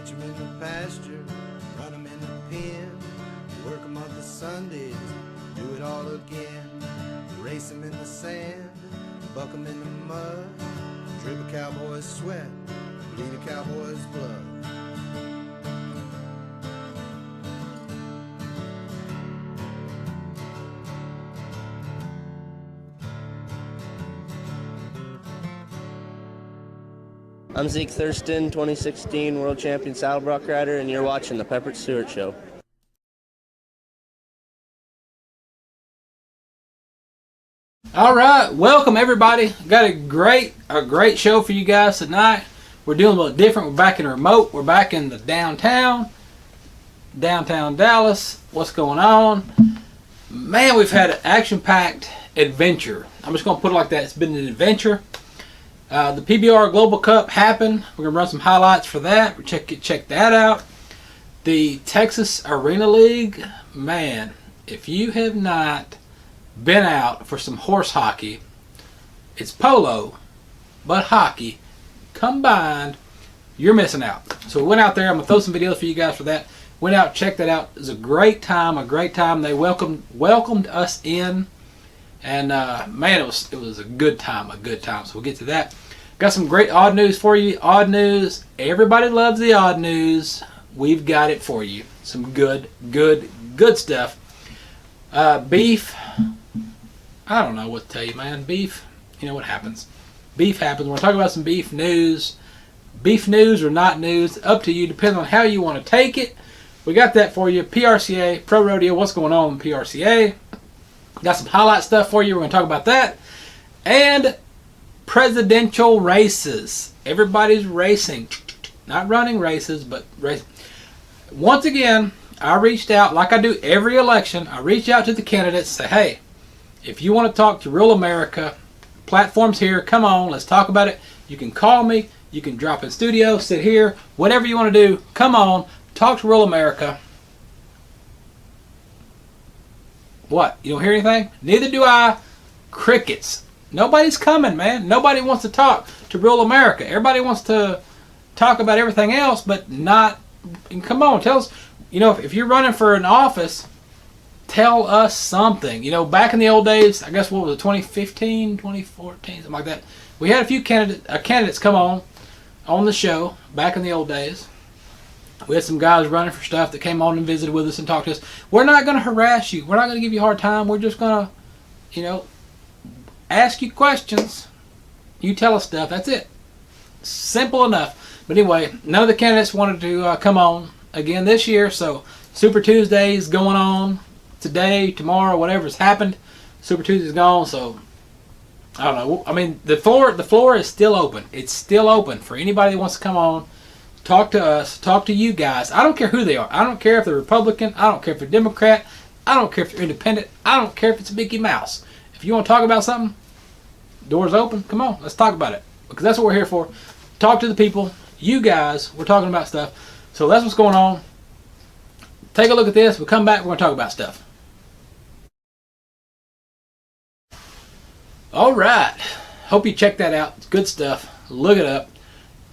Catch 'em in the pasture, run 'em in the pen, work 'em on the Sundays, do it all again. Race 'em in the sand, buck 'em in the mud, drip a cowboy's sweat, bleed a cowboy's blood. I'm Zeke Thurston, 2016 World Champion Saddlebrock Rider, and you're watching the Pepper Stewart Show. All right, welcome everybody. Got a great show for you guys tonight. We're doing a little different. We're back in remote. We're back in the downtown Dallas. What's going on? Man, we've had an action-packed adventure. I'm just going to put it like that. It's been an adventure. The PBR Global Cup happened. We're going to run some highlights for that. Check that out. The Texas Arena League. Man, if you have not been out for some horse hockey, it's polo, but hockey combined, you're missing out. So we went out there. I'm going to throw some videos for you guys for that. Went out, checked that out. It was a great time, They welcomed us in. And man, it was a good time, So we'll get to that. Got some great odd news for you. Odd news. Everybody loves the odd news. We've got it for you. Some good stuff. Beef. I don't know what to tell you, man. Beef. You know what happens. Beef happens. We're talking about some beef news. Beef news or not news. Up to you. Depends on how you want to take it. We got that for you. PRCA, Pro Rodeo. What's going on in PRCA? Got some highlight stuff for you. We're going to talk about that. And presidential races. Everybody's racing. Not running races, but racing. Once again, I reached out, like I do every election, I reach out to the candidates, say, hey, if you want to talk to Real America, platform's here, come on, let's talk about it. You can call me, you can drop in studio, sit here, whatever you want to do, come on, talk to Real America. What? You don't hear anything? Neither do I. Crickets. Nobody's coming, man. Nobody wants to talk to Real America. Everybody wants to talk about everything else, but not. Come on, tell us. You know, if you're running for an office, tell us something. You know, back in the old days, I guess what was it, 2015, 2014, something like that. We had a few candidates come on the show back in the old days. We had some guys running for stuff that came on and visited with us and talked to us. We're not going to harass you. We're not going to give you a hard time. We're just going to, ask you questions. You tell us stuff. That's it. Simple enough. But anyway, none of the candidates wanted to come on again this year. So Super Tuesday is going on today, tomorrow, whatever's happened. Super Tuesday's gone. So I don't know. I mean, the floor is still open. It's still open for anybody that wants to come on. Talk to us. Talk to you guys. I don't care who they are. I don't care if they're Republican. I don't care if they're Democrat. I don't care if they're independent. I don't care if it's Mickey Mouse. If you want to talk about something, doors open. Come on. Let's talk about it. Because that's what we're here for. Talk to the people. You guys. We're talking about stuff. So that's what's going on. Take a look at this. We'll come back. We're going to talk about stuff. All right. Hope you check that out. It's good stuff. Look it up.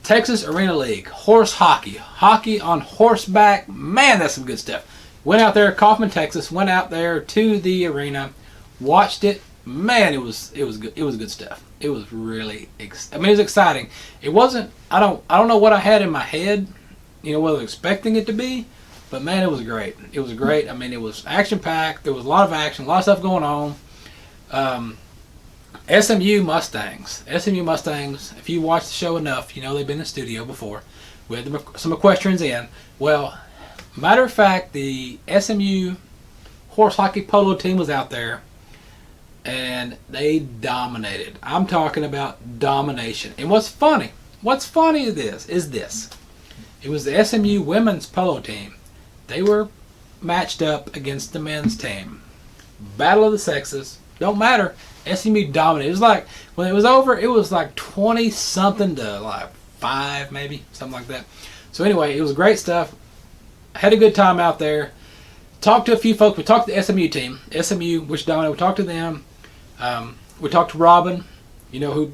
Texas Arena League, horse hockey, hockey on horseback. Man, that's some good stuff. Went out there, Kaufman, Texas. Went out there to the arena, watched it. Man, it was good. It was good stuff. It was really, it was exciting. It wasn't. I don't know what I had in my head, what I was expecting it to be, but man, it was great. It was great. I mean, it was action packed. There was a lot of action, a lot of stuff going on. SMU Mustangs. If you watch the show enough, they've been in the studio before. We had some equestrians in. Well, matter of fact, the SMU horse hockey polo team was out there, and they dominated. I'm talking about domination. And what's funny is this. It was the SMU women's polo team. They were matched up against the men's team. Battle of the sexes. Don't matter. SMU dominated. It was like, when it was over, it was like 20-something to like 5, maybe, something like that. So anyway, it was great stuff. Had a good time out there. Talked to a few folks. We talked to the SMU team. SMU, which dominated. We talked to them. We talked to Robin, who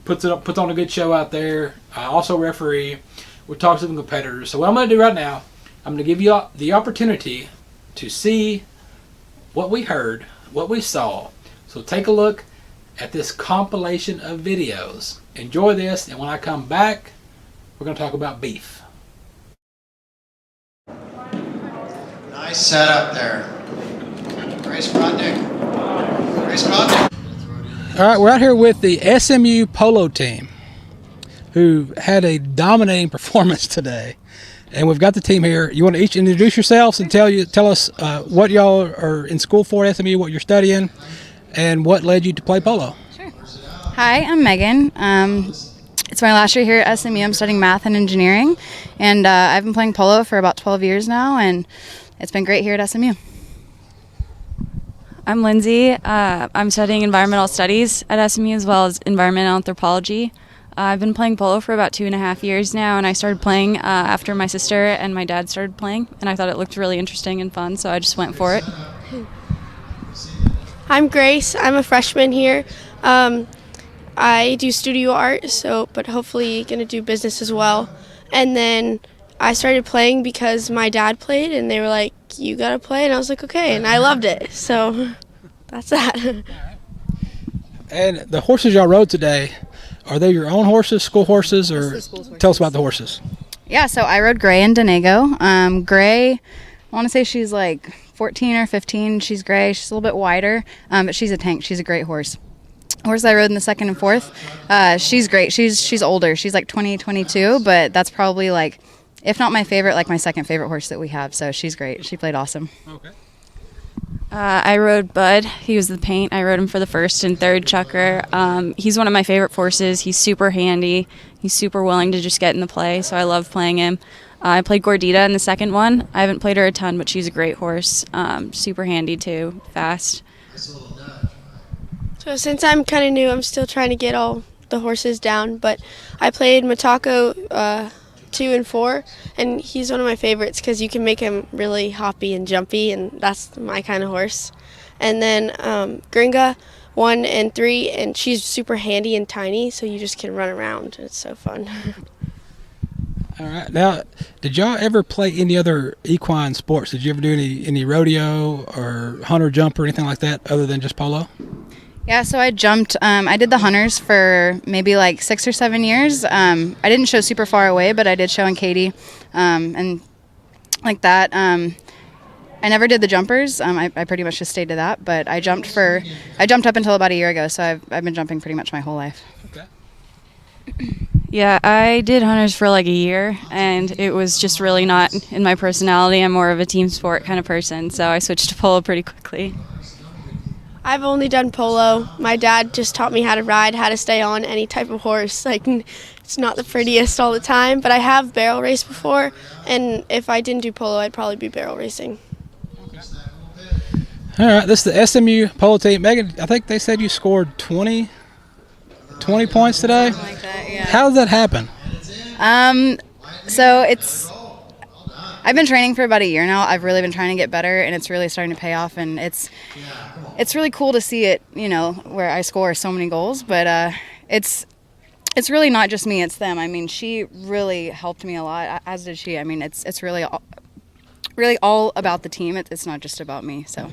puts on a good show out there. Also referee. We'll talk to some competitors. So what I'm going to do right now, I'm going to give you the opportunity to see what we heard, what we saw. So take a look at this compilation of videos. Enjoy this, and when I come back, we're going to talk about beef. Nice setup there. Grace Rodnick. Grace Rodnick. All right, we're out here with the SMU polo team, who had a dominating performance today. And we've got the team here. You want to each introduce yourselves and tell us what y'all are in school for at SMU, what you're studying, and what led you to play polo. Sure. Hi, I'm Megan. It's my last year here at SMU. I'm studying math and engineering, and I've been playing polo for about 12 years now, and it's been great here at SMU. I'm Lindsay. I'm studying environmental studies at SMU as well as environmental anthropology. I've been playing polo for about 2.5 years now, and I started playing after my sister and my dad started playing, and I thought it looked really interesting and fun, so I just went for it. I'm Grace. I'm a freshman here. I do studio art, but hopefully going to do business as well. And then I started playing because my dad played, and they were like, "You got to play," and I was like, "Okay," and I loved it. So that's that. And the horses y'all rode today, are they your own horses, school horses, or tell us about the horses? Yeah, so I rode Gray and Denego. Gray, I want to say she's like 14 or 15. She's gray. She's a little bit wider, but she's a tank. She's a great horse. Horse I rode in the second and fourth, she's great. She's older. She's like 20, 22, but that's probably like, if not my favorite, like my second favorite horse that we have. So she's great. She played awesome. Okay. I rode Bud. He was the paint. I rode him for the first and third chucker. He's one of my favorite horses. He's super handy. He's super willing to just get in the play, so I love playing him. I played Gordita in the second one. I haven't played her a ton, but she's a great horse. Super handy too, fast. So since I'm kind of new, I'm still trying to get all the horses down. But I played Matako 2 and 4, and he's one of my favorites because you can make him really hoppy and jumpy, and that's my kind of horse. And then Gringa 1 and 3, and she's super handy and tiny, so you just can run around. It's so fun. All right. Now, did y'all ever play any other equine sports? Did you ever do any rodeo or hunter jump or anything like that other than just polo? Yeah, so I jumped. I did the hunters for maybe like 6 or 7 years. I didn't show super far away, but I did show in Katy, and like that. I never did the jumpers. I pretty much just stayed to that. But I jumped up until about a year ago. So I've been jumping pretty much my whole life. Okay. Yeah, I did hunters for like a year, and it was just really not in my personality. I'm more of a team sport kind of person, so I switched to polo pretty quickly. I've only done polo. My dad just taught me how to ride, how to stay on any type of horse. Like, it's not the prettiest all the time, but I have barrel raced before, and if I didn't do polo, I'd probably be barrel racing. All right, this is the SMU polo team. Megan, I think they said you scored 20 points today. Something like that, yeah. How did that happen? So I've been training for about a year now. I've really been trying to get better, and it's really starting to pay off, and it's really cool to see it, where I score so many goals, but it's really not just me, it's them. I mean, she really helped me a lot, as did she. I mean, it's really all about the team. It's not just about me, so.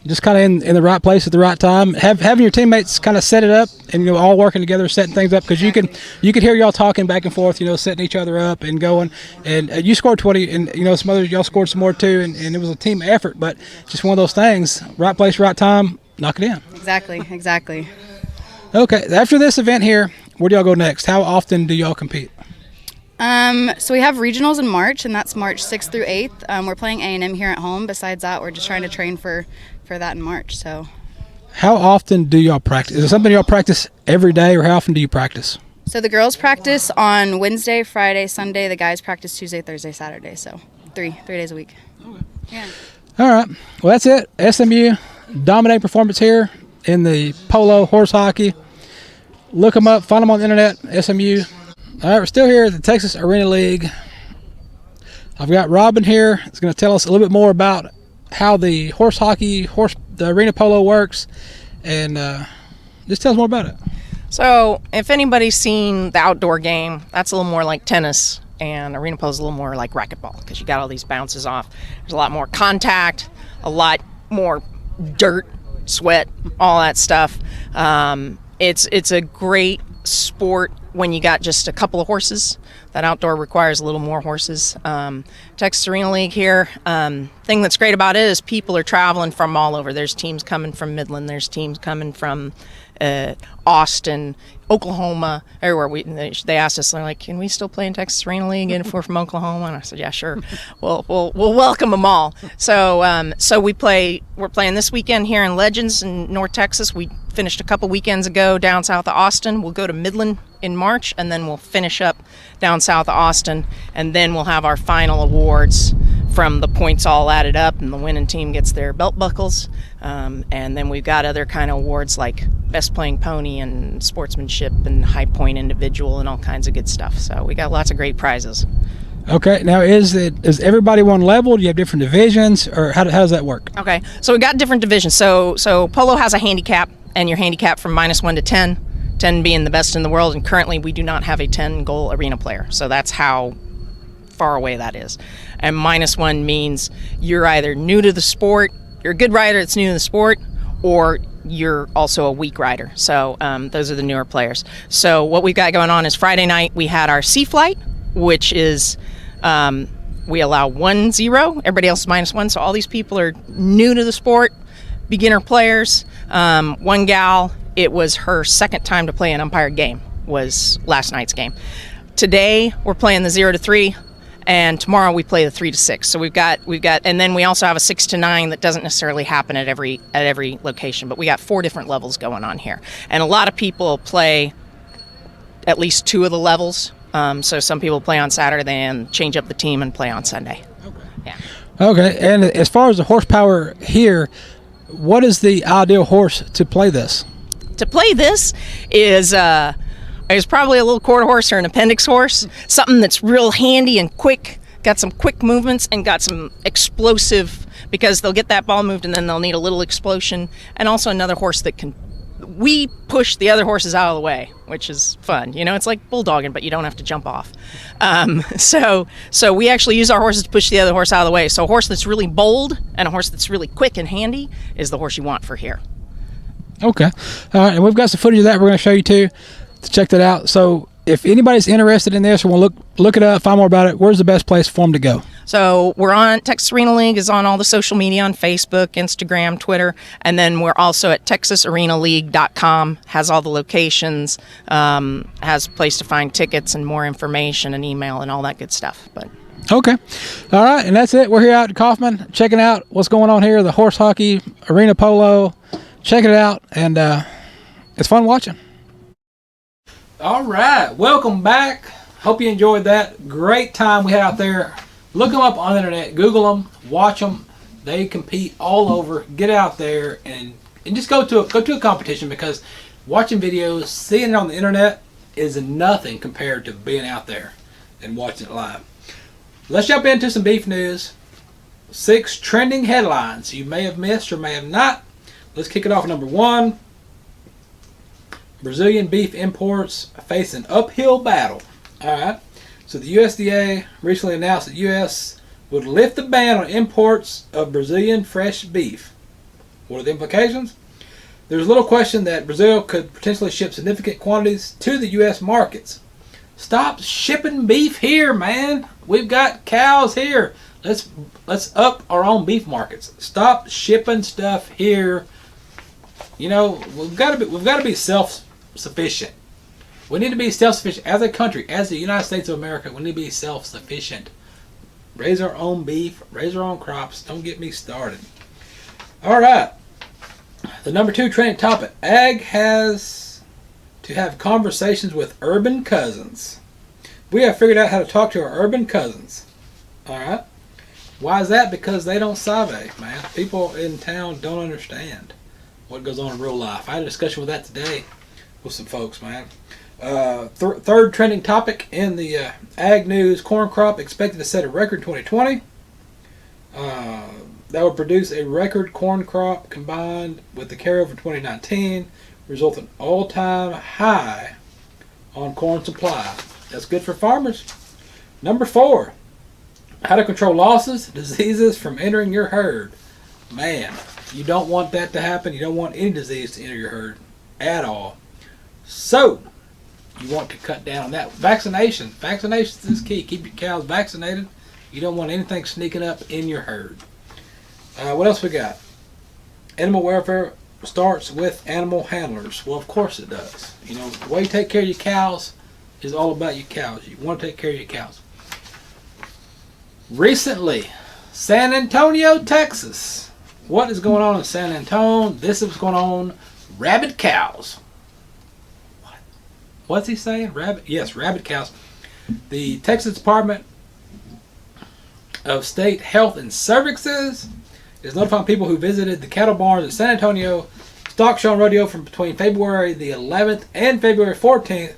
Just kind of in the right place at the right time. Having your teammates kind of set it up, and all working together, setting things up, because you could hear y'all talking back and forth, setting each other up and going. And you scored 20, and some others y'all scored some more too, and it was a team effort. But just one of those things, right place, right time, knock it in. Exactly. Okay, after this event here, where do y'all go next? How often do y'all compete? So we have regionals in March, and that's March 6th through 8th. We're playing A&M here at home. Besides that, we're just trying to train for that in March. So, how often do y'all practice? Is it something y'all practice every day, or how often do you practice? So the girls practice on Wednesday, Friday, Sunday. The guys practice Tuesday, Thursday, Saturday. So three days a week. Okay. Yeah. All right. Well, that's it. SMU dominating performance here in the polo horse hockey. Look them up. Find them on the internet. SMU. All right. We're still here at the Texas Arena League. I've got Robin here. He's going to tell us a little bit more about how the horse hockey, the arena polo works, and just tell us more about it. So if anybody's seen the outdoor game, that's a little more like tennis. and arena polo is a little more like racquetball because you got all these bounces off. There's a lot more contact, a lot more dirt, sweat, all that stuff. It's a great sport when you got just a couple of horses. That outdoor requires a little more horses. Texas Arena League here, thing that's great about it is people are traveling from all over. There's teams coming from Midland, there's teams coming from Austin, Oklahoma, everywhere. They asked us, they're like, can we still play in Texas Arena League if we're from Oklahoma? And I said, yeah, sure. We'll welcome them all. So we're playing this weekend here in Legends in North Texas. We finished a couple weekends ago down south of Austin. We'll go to Midland in March, and then we'll finish up down south of Austin, and then we'll have our final awards from the points all added up, and the winning team gets their belt buckles. And then we've got other kind of awards like best playing pony and sportsmanship and high point individual and all kinds of good stuff. So we got lots of great prizes. Okay, now is everybody one level? Do you have different divisions, or how does that work? Okay, so we got different divisions. So polo has a handicap, and you're handicapped from -1 to 10, 10 being the best in the world, and currently we do not have a 10-goal arena player. So that's how far away that is. And -1 means you're either new to the sport, you're a good rider that's new to the sport, or you're also a weak rider. So those are the newer players. So what we've got going on is Friday night we had our sea flight, which is we allow 1-0, everybody else is -1. So all these people are new to the sport, beginner players. One gal, it was her second time to play an umpire game, was last night's game. Today we're playing the 0 to 3. And tomorrow we play the 3 to 6. So we've got, and then we also have a 6 to 9 that doesn't necessarily happen at every location. But we got 4 different levels going on here, and a lot of people play at least 2 of the levels. So some people play on Saturday and change up the team and play on Sunday. Okay. Yeah. Okay. And as far as the horsepower here, what is the ideal horse to play this? To play this is probably a little quarter horse or an appendix horse, something that's real handy and quick, got some quick movements and got some explosive, because they'll get that ball moved and then they'll need a little explosion, and also another horse that we push the other horses out of the way, which is fun. You know, it's like bulldogging, but you don't have to jump off. So we actually use our horses to push the other horse out of the way. So a horse that's really bold and a horse that's really quick and handy is the horse you want for here. Okay. All right, and we've got some footage of that we're going to show you too, to check that out. So if anybody's interested in this or want to look it up, find more about it, where's the best place for them to go? So we're on, Texas Arena League is on all the social media, on Facebook, Instagram, Twitter, and then we're also at texasarenaleague.com, has all the locations, has a place to find tickets and more information and email and all that good stuff. But okay. All right, and that's it. We're here out in Kaufman checking out what's going on here, the horse hockey, arena polo, checking it out, and it's fun watching. All right, welcome back. Hope you enjoyed that. Great time we had out there. Look them up on the internet, Google them, watch them. They compete all over. Get out there and just go to a competition, because watching videos, seeing it on the internet is nothing compared to being out there and watching it live. Let's jump into some beef news. 6 trending headlines you may have missed or may have not. Let's kick it off. Number 1. Brazilian beef imports face an uphill battle. All right. So the USDA recently announced that U.S. would lift the ban on imports of Brazilian fresh beef. What are the implications? There's little question that Brazil could potentially ship significant quantities to the U.S. markets. Stop shipping beef here, man. We've got cows here. Let's up our own beef markets. Stop shipping stuff here. You know, we've got to be self-sufficient. We need to be self-sufficient as a country, as the United States of America. We need to be self-sufficient. Raise our own beef, raise our own crops. Don't get me started. All right. The number 2 trending topic. Ag has to have conversations with urban cousins. We have figured out how to talk to our urban cousins. All right. Why is that? Because they don't sabe, man. People in town don't understand what goes on in real life. I had a discussion with that today with some folks, man. Third trending topic in the ag news: corn crop expected to set a record 2020. That would produce a record corn crop combined with the carryover 2019, resulting in all-time high on corn supply. That's good for farmers. Number 4, how to control losses, diseases from entering your herd. Man, you don't want that to happen. You don't want any disease to enter your herd at all. So, you want to cut down on that. Vaccination. Vaccination is key. Keep your cows vaccinated. You don't want anything sneaking up in your herd. What else we got? Animal welfare starts with animal handlers. Well, of course it does. You know, the way you take care of your cows is all about your cows. You want to take care of your cows. Recently, San Antonio, Texas. What is going on in San Antonio? This is what's going on. Rabid cows. What? What's he saying? Rabbit? Yes, rabid cows. The Texas Department of State Health and Services is notifying people who visited the cattle barns in San Antonio stock show and rodeo from between February the 11th and February 14th.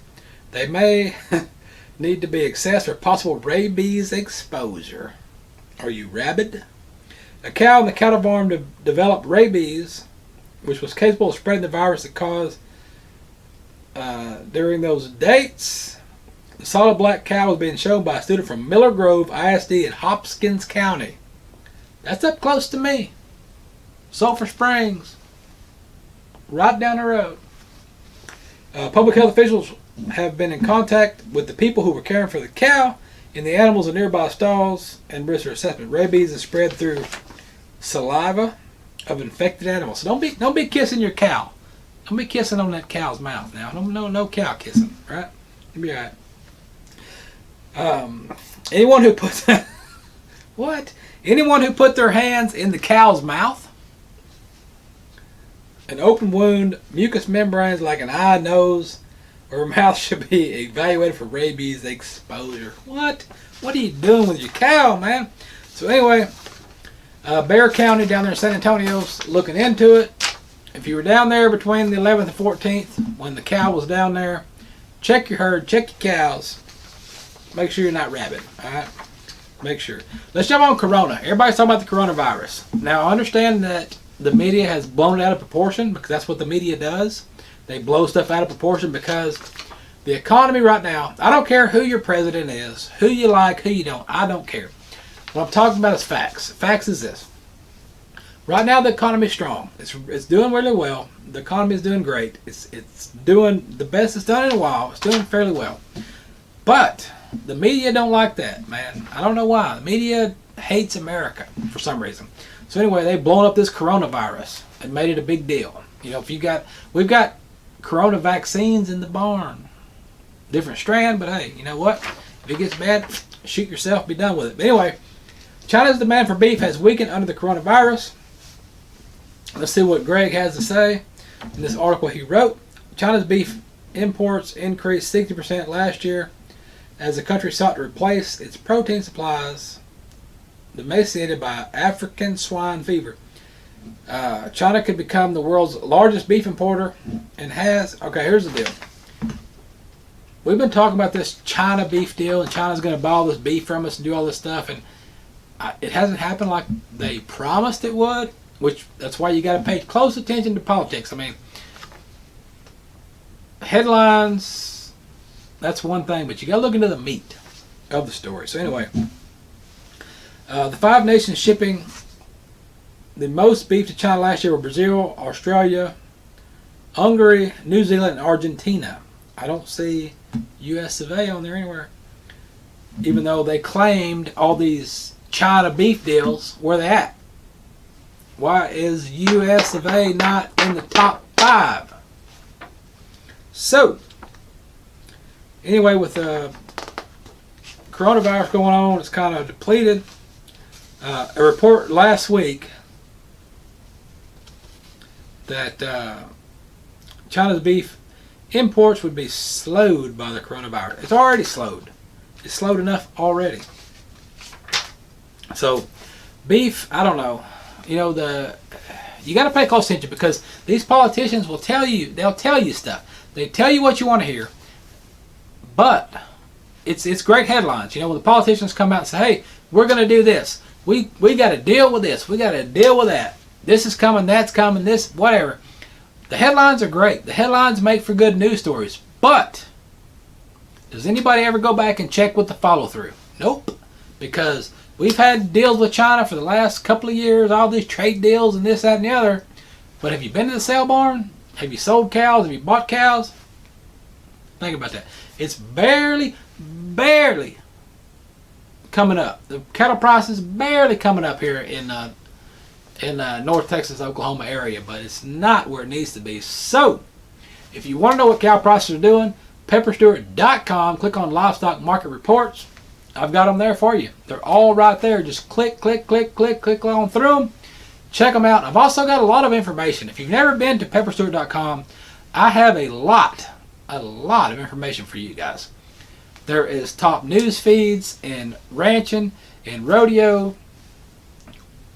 They may need to be assessed for possible rabies exposure. Are you rabid? A cow in the cattle barn developed rabies, which was capable of spreading the virus that caused during those dates. The solid black cow was being shown by a student from Miller Grove ISD in Hopkins County. That's up close to me. Sulphur Springs. Right down the road. Public health officials have been in contact with the people who were caring for the cow and the animals in nearby stalls and risk assessment. Rabies is spread through saliva of infected animals. So don't be kissing your cow. Don't be kissing on that cow's mouth now. No cow kissing, right? You'll be alright. Anyone who puts what? Anyone who put their hands in the cow's mouth, an open wound, mucous membranes like an eye, nose, or mouth should be evaluated for rabies exposure. What? What are you doing with your cow, man? So anyway, Bexar County down there in San Antonio's looking into it. If you were down there between the 11th and 14th when the cow was down there, check your herd, check your cows. Make sure you're not rabid, all right? Make sure. Let's jump on Corona. Everybody's talking about the coronavirus. Now, I understand that the media has blown it out of proportion because that's what the media does. They blow stuff out of proportion because the economy right now, I don't care who your president is, who you like, who you don't. I don't care. What I'm talking about is facts. Facts is this. Right now, the economy is strong. It's doing really well. The economy is doing great. It's doing the best it's done in a while. It's doing fairly well. But the media don't like that, man. I don't know why. The media hates America for some reason. So anyway, they've blown up this coronavirus and made it a big deal. You know, we've got corona vaccines in the barn. Different strand, but hey, you know what? If it gets bad, shoot yourself, be done with it. But anyway, China's demand for beef has weakened under the coronavirus. Let's see what Greg has to say in this article he wrote. China's beef imports increased 60% last year as the country sought to replace its protein supplies emaciated by African swine fever. China could become the world's largest beef importer and has... Okay, here's the deal. We've been talking about this China beef deal, and China's going to buy all this beef from us and do all this stuff, and it hasn't happened like they promised it would, which that's why you got to pay close attention to politics. I mean, headlines, that's one thing, but you got to look into the meat of the story. So anyway, the 5 nations shipping the most beef to China last year were Brazil, Australia, Hungary, New Zealand, and Argentina. I don't see US of A on there anywhere. Even though they claimed all these China beef deals, where they at? Why is US of A not in the top 5? So, anyway, with the coronavirus going on, it's kind of depleted. A report last week that China's beef imports would be slowed by the coronavirus. It's already slowed. It's slowed enough already. So, beef, I don't know. You know, you got to pay close attention because these politicians will tell you, they'll tell you stuff. They tell you what you want to hear. But it's great headlines. You know, when the politicians come out and say, hey, we're going to do this. We got to deal with this. We got to deal with that. This is coming, that's coming, this, whatever. The headlines are great. The headlines make for good news stories. But does anybody ever go back and check with the follow-through? Nope. Because we've had deals with China for the last couple of years, all these trade deals and this, that, and the other. But have you been to the sale barn? Have you sold cows? Have you bought cows? Think about that. It's barely coming up. The cattle prices barely coming up here in North Texas, Oklahoma area, but it's not where it needs to be. So, if you want to know what cow prices are doing, pepperstewart.com, click on Livestock Market Reports. I've got them there for you. They're all right there. Just click on through them. Check them out. I've also got a lot of information. If you've never been to pepperstewart.com, I have a lot of information for you guys. There is top news feeds in ranching, in rodeo.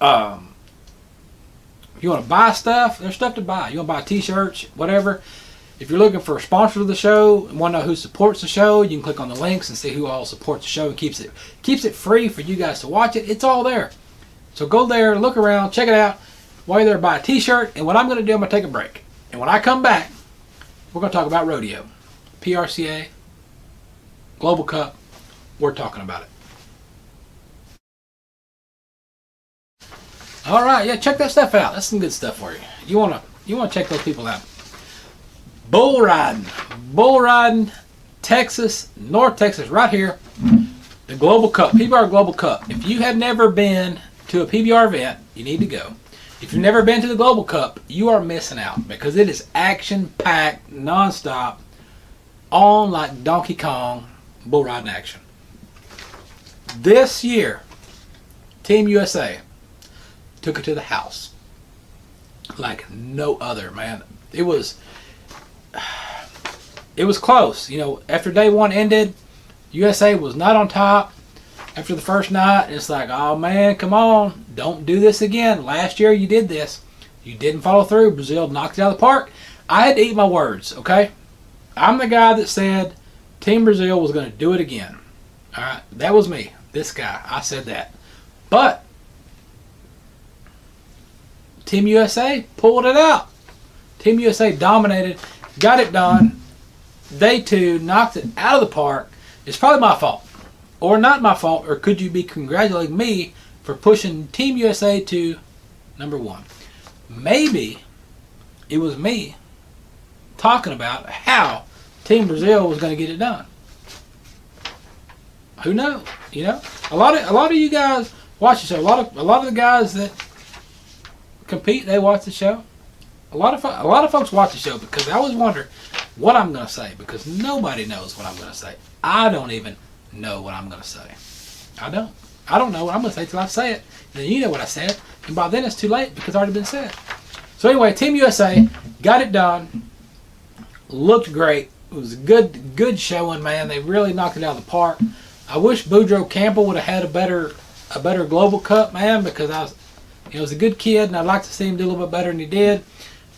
If you want to buy stuff, there's stuff to buy. You want to buy t-shirts, whatever. If you're looking for a sponsor of the show and want to know who supports the show, you can click on the links and see who all supports the show and keeps it free for you guys to watch it. It's all there. So go there, look around, check it out. While you're there, buy a t-shirt. And what I'm going to do, I'm going to take a break. And when I come back, we're going to talk about rodeo. PRCA, Global Cup, we're talking about it. All right, yeah, check that stuff out. That's some good stuff for you. You want to check those people out. Bull riding, Texas, North Texas, right here. The Global Cup, PBR Global Cup. If you have never been to a PBR event, you need to go. If you've never been to the Global Cup, you are missing out because it is action-packed, nonstop, on like Donkey Kong bull riding action. This year, Team USA took it to the house like no other, man. It was close. You know, after day one ended, USA was not on top. After the first night, it's like, oh man, come on, don't do this again. Last year you did this. You didn't follow through. Brazil knocked it out of the park. I had to eat my words, okay? I'm the guy that said Team Brazil was going to do it again. All right, that was me, this guy. I said that. But Team USA pulled it out. Team USA dominated, got it done. Day two, knocked it out of the park. It's probably my fault. Or not my fault, or could you be congratulating me for pushing Team USA to number one? Maybe it was me talking about how Team Brazil was going to get it done. Who knows? You know, a lot of you guys watch the show. A lot of the guys that compete, they watch the show. A lot of folks watch the show because I always wonder what I'm going to say because nobody knows what I'm going to say. I don't even know what I'm going to say. I don't know what I'm going to say till I say it. And then you know what I said. And by then it's too late because it's already been said. So anyway, Team USA got it done. Looked great. It was a good showing, man. They really knocked it out of the park. I wish Boudreaux Campbell would have had a better Global Cup, man, because he was a good kid and I'd like to see him do a little bit better than he did.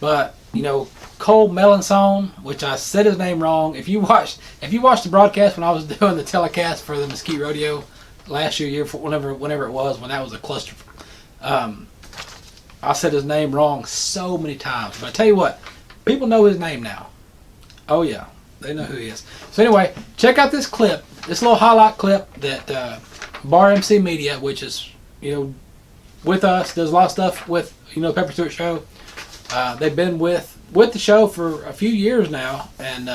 But, you know, Cole Melanson, which I said his name wrong. If you watched the broadcast when I was doing the telecast for the Mesquite Rodeo last year, whenever it was, when that was a cluster, I said his name wrong so many times. But I tell you what, people know his name now. Oh yeah, they know who he is. So anyway, check out this clip, this little highlight clip that Bar MC Media, which is, you know, with us, does a lot of stuff with, you know, Pepper Stewart Show. They've been with the show for a few years now, and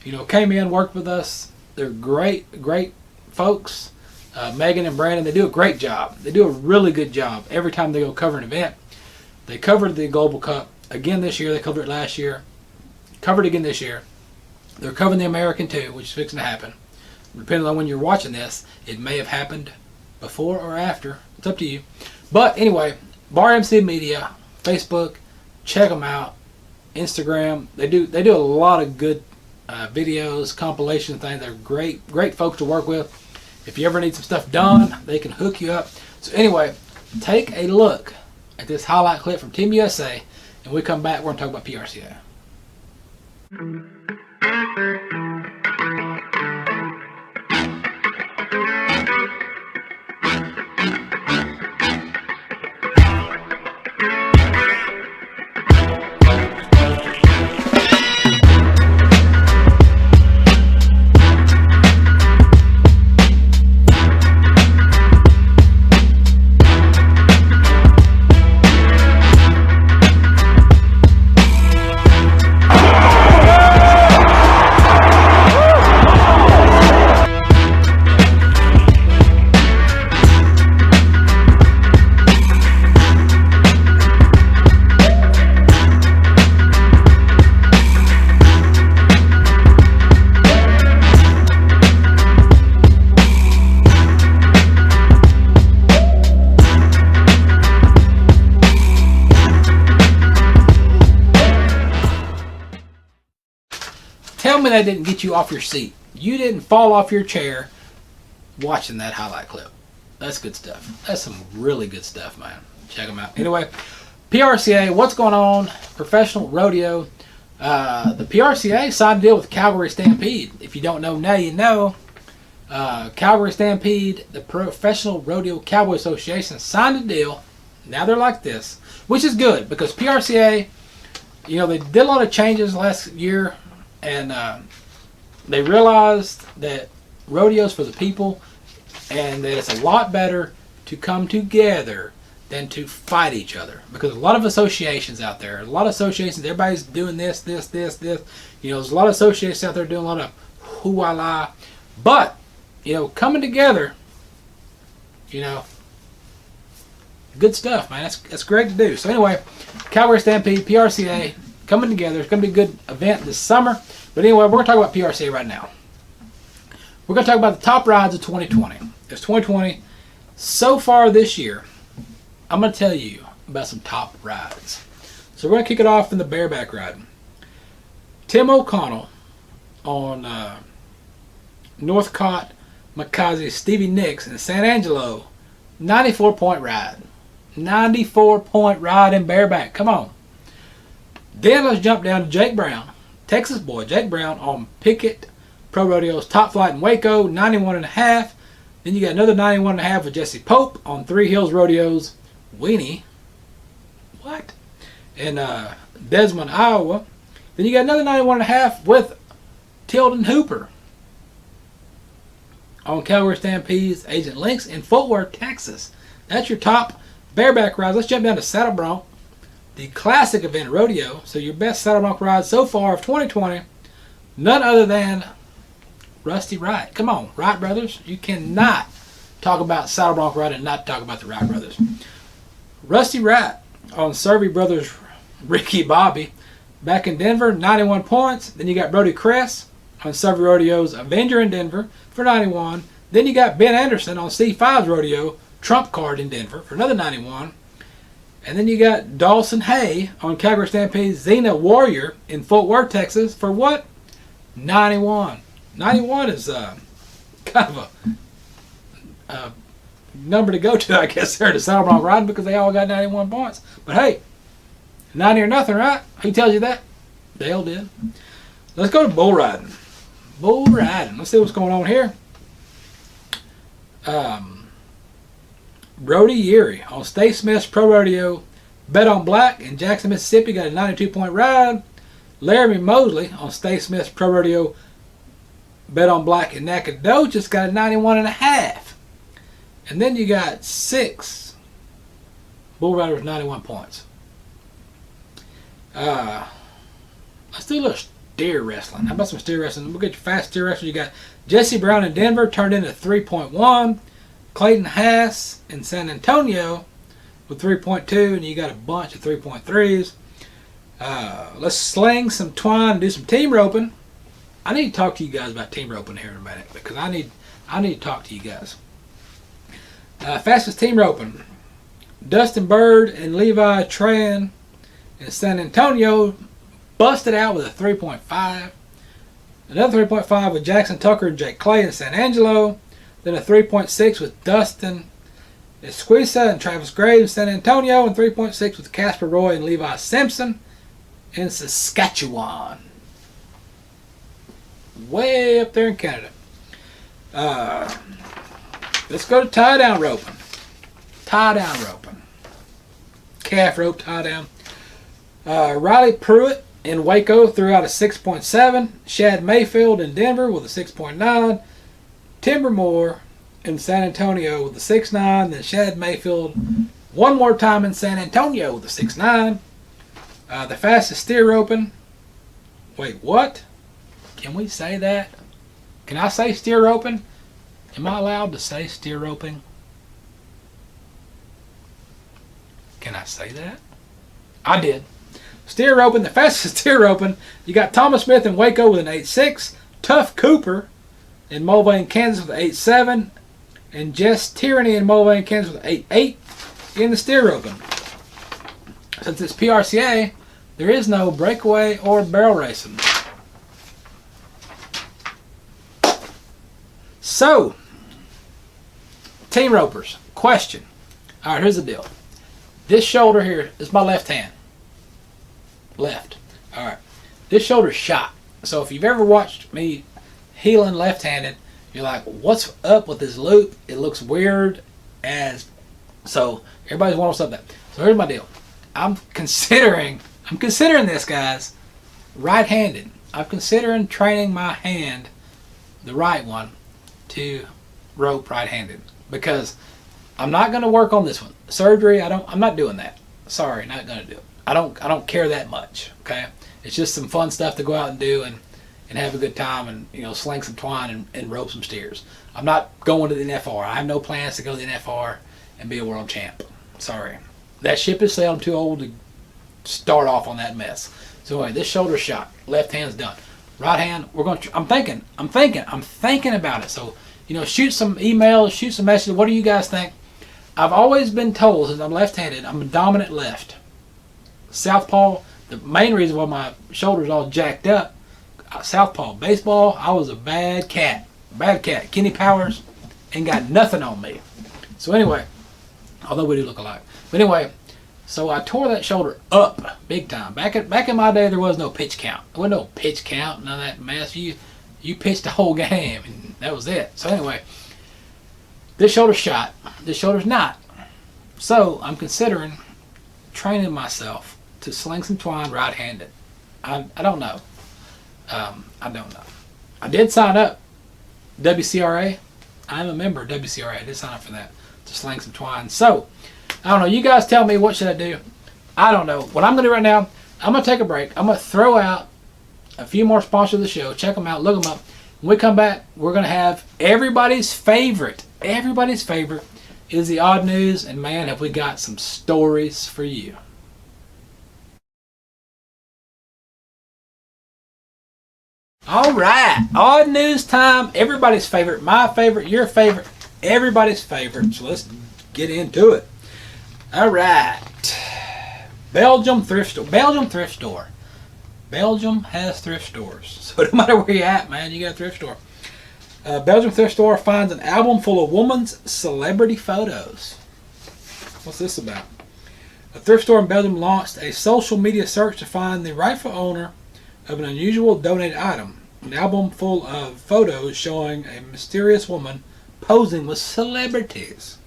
you know, came in, worked with us. They're great folks. Megan and Brandon, they do a great job. They do a really good job every time they go cover an event. They covered the Global Cup again this year. They covered it last year. Covered again this year. They're covering the American too, which is fixing to happen. Depending on when you're watching this, it may have happened before or after. It's up to you. But anyway, Bar MC Media, Facebook, check them out. Instagram, they do a lot of good videos, compilation things. They're great folks to work with. If you ever need some stuff done, they can hook you up. So anyway, take a look at this highlight clip from Team USA, and when we come back, we're going to talk about PRCA. Tell me that didn't get you off your seat. You didn't fall off your chair watching that highlight clip. That's good stuff. That's some really good stuff, man. Check them out. Anyway, PRCA, what's going on? Professional rodeo. The PRCA signed a deal with Calgary Stampede. If you don't know, now you know. Calgary Stampede, the Professional Rodeo Cowboy Association, signed a deal. Now they're like this, which is good because PRCA, you know, they did a lot of changes last year, and they realized that rodeo's for the people, and that it's a lot better to come together than to fight each other. Because a lot of associations out there, everybody's doing this. You know, there's a lot of associations out there doing a lot of hoo-la. But, you know, coming together, you know, good stuff, man. That's great to do. So anyway, Calgary Stampede, PRCA, coming together. It's going to be a good event this summer. But anyway, we're going to talk about PRCA right now. We're going to talk about the top rides of 2020. It's 2020. So far this year, I'm going to tell you about some top rides. So we're going to kick it off in the bareback ride. Tim O'Connell on Northcott, McCausey, Stevie Nicks in San Angelo, 94-point ride. 94-point ride in bareback. Come on. Then let's jump down to Jake Brown, Texas boy Jake Brown on Pickett Pro Rodeo's Top Flight in Waco, 91.5. Then you got another 91.5 with Jesse Pope on Three Hills Rodeo's Weenie. What? In Desmond, Iowa. Then you got another 91.5 with Tilden Hooper on Calgary Stampede's Agent Links in Fort Worth, Texas. That's your top bareback rides. Let's jump down to Saddle Bronc, the classic event rodeo. So your best Saddle Bronc ride so far of 2020, none other than Rusty Wright. Come on, Wright brothers. You cannot talk about Saddle Bronc ride and not talk about the Wright brothers. Rusty Wright on Survey Brothers Ricky Bobby back in Denver, 91 points. Then you got Brody Kress on Survey Rodeo's Avenger in Denver for 91. Then you got Ben Anderson on C5's Rodeo Trump Card in Denver for another 91. And then you got Dawson Hay on Calgary Stampede's Xena Warrior in Fort Worth, Texas for what? 91. 91 is kind of a number to go to, I guess, there to Saddle Bronc riding because they all got 91 points. But hey, 90 or nothing, right? Who tells you that? Dale did. Let's go to bull riding. Bull riding. Let's see what's going on here. Brody Erie on Stay Smith's Pro Rodeo Bet on Black in Jackson, Mississippi got a 92-point ride. Laramie Mosley on Stay Smith's Pro Rodeo Bet on Black in Nacogdoches got a 91.5. And then you got 6 bull riders with 91 points. Let's do a little steer wrestling. How about some steer wrestling? We'll get your fast steer wrestling. You got Jesse Brown in Denver, turned into 3.1. Clayton Haas in San Antonio with 3.2. And you got a bunch of 3.3s. Let's sling some twine and do some team roping. I need to talk to you guys about team roping here in a minute because I need to talk to you guys. Fastest team roping. Dustin Bird and Levi Tran in San Antonio busted out with a 3.5. Another 3.5 with Jackson Tucker and Jake Clay in San Angelo. Then a 3.6 with Dustin Esquisa and Travis Graves in San Antonio. And 3.6 with Casper Roy and Levi Simpson in Saskatchewan. Way up there in Canada. Let's go to tie-down roping. Tie-down roping. Calf rope tie-down. Riley Pruitt in Waco threw out a 6.7. Shad Mayfield in Denver with a 6.9. Timber Moore in San Antonio with a 6.9. Then Shad Mayfield one more time in San Antonio with a 6.9. The fastest steer roping. Wait, what? Can we say that? Can I say steer roping? Am I allowed to say steer roping? Can I say that? I did. Steer roping, the fastest steer roping. You got Thomas Smith in Waco with an 8.6. Tuff Cooper in Mulvane, Kansas with an 8.7. And Jess Tyranny in Mulvane, Kansas with an 8.8 in the steer roping. Since it's PRCA, there is no breakaway or barrel racing. So, team ropers, question. All right, here's the deal. This shoulder here is my left hand. Left. All right. This shoulder's shot. So if you've ever watched me healing left-handed, you're like, what's up with this loop? It looks weird as... So everybody's wondering what's up with that. So here's my deal. I'm considering this, guys, right-handed. I'm considering training my hand, the right one, to rope right-handed, because I'm not going to work on this one. Surgery, I'm not doing that. Sorry, not going to do it. I don't care that much. Okay, it's just some fun stuff to go out and do and have a good time and sling some twine and rope some steers. I'm not going to the NFR. I have no plans to go to the NFR and be a world champ. Sorry, that ship is sailed. I'm too old to start off on that mess. So anyway, this shoulder's shot. Left hand's done. Right hand, we're going to. I'm thinking about it. So shoot some emails, shoot some messages. What do you guys think? I've always been told, since I'm left-handed, I'm a dominant left. Southpaw, the main reason why my shoulder's all jacked up, southpaw. Baseball, I was a bad cat. Kenny Powers ain't got nothing on me. So anyway, although we do look alike. But anyway, so I tore that shoulder up big time. Back in my day, there was no pitch count. There wasn't no pitch count, none of that mess. You pitched the whole game, and that was it. So anyway, this shoulder's shot. This shoulder's not. So I'm considering training myself to sling some twine right-handed. I don't know. I don't know. I did sign up. WCRA. I'm a member of WCRA. I did sign up for that, to sling some twine. So, I don't know. You guys tell me, what should I do? I don't know. What I'm going to do right now, I'm going to take a break. I'm going to throw out a few more sponsors of the show. Check them out. Look them up. When we come back, we're going to have everybody's favorite. Everybody's favorite is the odd news. And man, have we got some stories for you. All right, odd news time. Everybody's favorite, my favorite, your favorite, everybody's favorite. So let's get into it. All right, Belgium thrift store. Belgium has thrift stores. So no matter where you're at, man, you got a thrift store. Belgium thrift store finds an album full of women's celebrity photos. What's this about? A thrift store in Belgium launched a social media search to find the rightful owner of an unusual donated item. An album full of photos showing a mysterious woman posing with celebrities.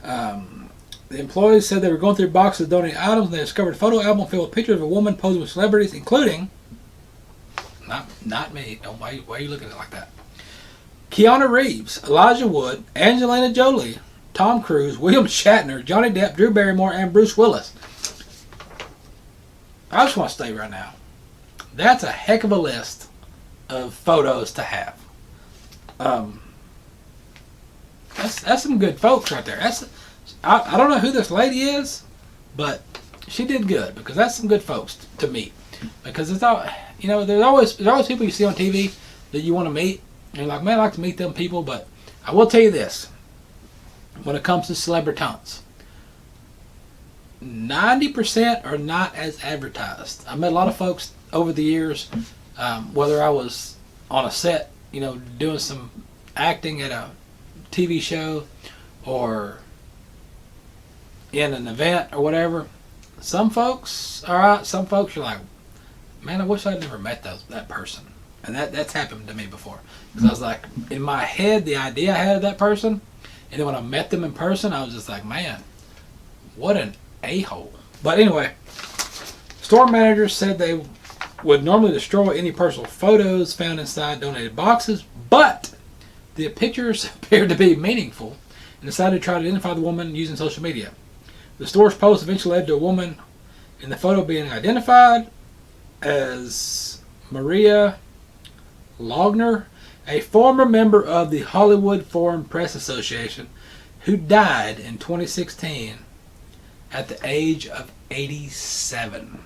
The employees said they were going through boxes of donated items and they discovered a photo album filled with pictures of a woman posing with celebrities, including, not me, why are you looking at it like that? Keanu Reeves, Elijah Wood, Angelina Jolie, Tom Cruise, William Shatner, Johnny Depp, Drew Barrymore, and Bruce Willis. I just want to stay right now. That's a heck of a list of photos to have. That's some good folks right there. I don't know who this lady is, but she did good, because that's some good folks to meet. Because it's all, there's always people you see on TV that you want to meet, and you're like, man, I'd like to meet them people. But I will tell you this: when it comes to celebritons, 90% are not as advertised. I met a lot of folks over the years, whether I was on a set, doing some acting at a TV show or in an event or whatever. Some folks, all right, some folks are like, man, I wish I'd never met that person. And that's happened to me before. Because I was like, in my head, the idea I had of that person, and then when I met them in person, I was just like, man, what an a-hole. But anyway, store managers said they would normally destroy any personal photos found inside donated boxes, but the pictures appeared to be meaningful and decided to try to identify the woman using social media. The store's post eventually led to a woman in the photo being identified as Maria Logner, a former member of the Hollywood Foreign Press Association who died in 2016 at the age of 87.